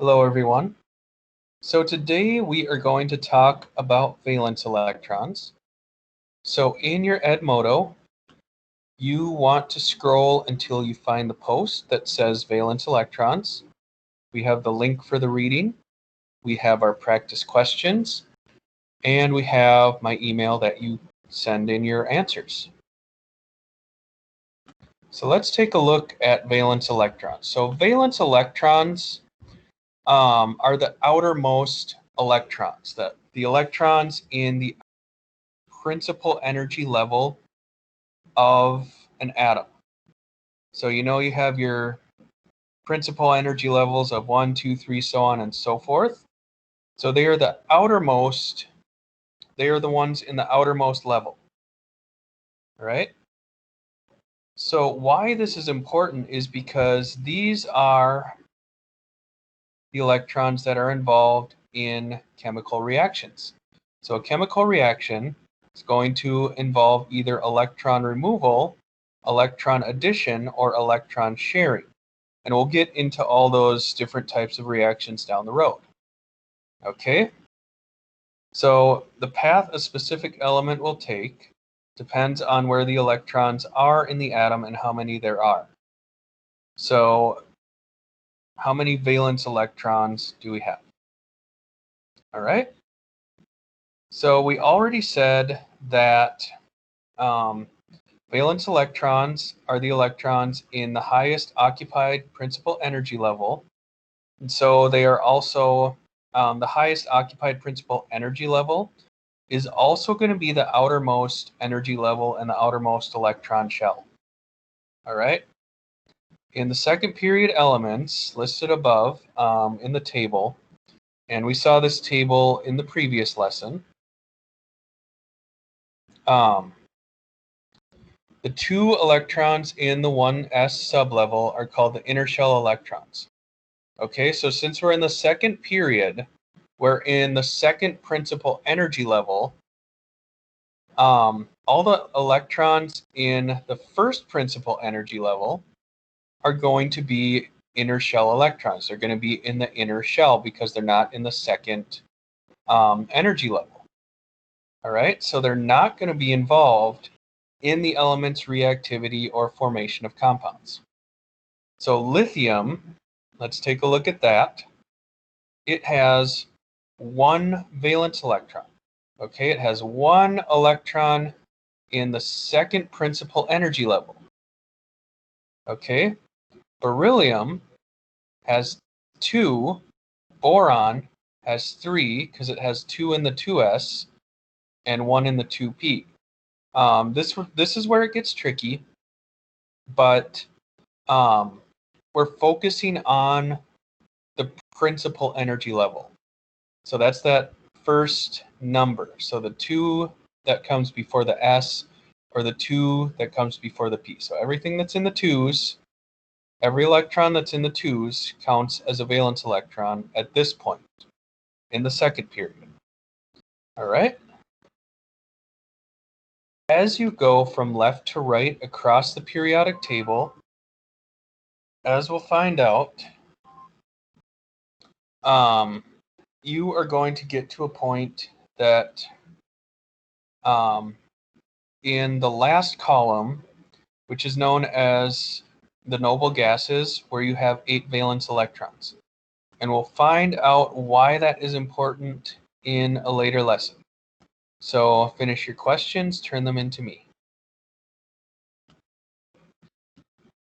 Hello everyone. So today we are going to talk about valence electrons. So in your Edmodo, you want to scroll until you find the post that says valence electrons. We have the link for the reading, we have our practice questions, and we have my email that you send in your answers. So let's take a look at valence electrons. So valence electrons are the outermost electrons, the electrons in the principal energy level of an atom. So you have your principal energy levels of 1, 2, 3, so on and so forth. So they are the outermost, they are the ones in the outermost level. All right? So why this is important is because these are the electrons that are involved in chemical reactions. So a chemical reaction is going to involve either electron removal, electron addition, or electron sharing. And we'll get into all those different types of reactions down the road. Okay? So the path a specific element will take depends on where the electrons are in the atom and how many there are. So how many valence electrons do we have? All right? So we already said that valence electrons are the electrons in the highest occupied principal energy level. And so they are also the highest occupied principal energy level is also going to be the outermost energy level and the outermost electron shell. All right. In the second period elements listed above in the table, and we saw this table in the previous lesson, the two electrons in the 1s sublevel are called the inner shell electrons. Okay, so since we're in the second period, we're in the second principal energy level, all the electrons in the first principal energy level are going to be inner shell electrons. They're going to be in the inner shell because they're not in the second energy level. All right, so they're not going to be involved in the element's reactivity or formation of compounds. So lithium, let's take a look at that. It has one valence electron. Okay, it has one electron in the second principal energy level. Okay, beryllium has two, boron has three because it has two in the 2s and one in the 2p. This is where it gets tricky, but we're focusing on the principal energy level. So that's that first number. So the 2 that comes before the S or the 2 that comes before the P. So everything that's in the 2s, every electron that's in the 2s counts as a valence electron at this point in the second period. All right? As you go from left to right across the periodic table, as we'll find out, you are going to get to a point that in the last column, which is known as the noble gases, where you have 8 valence electrons. And we'll find out why that is important in a later lesson. So finish your questions, turn them into me.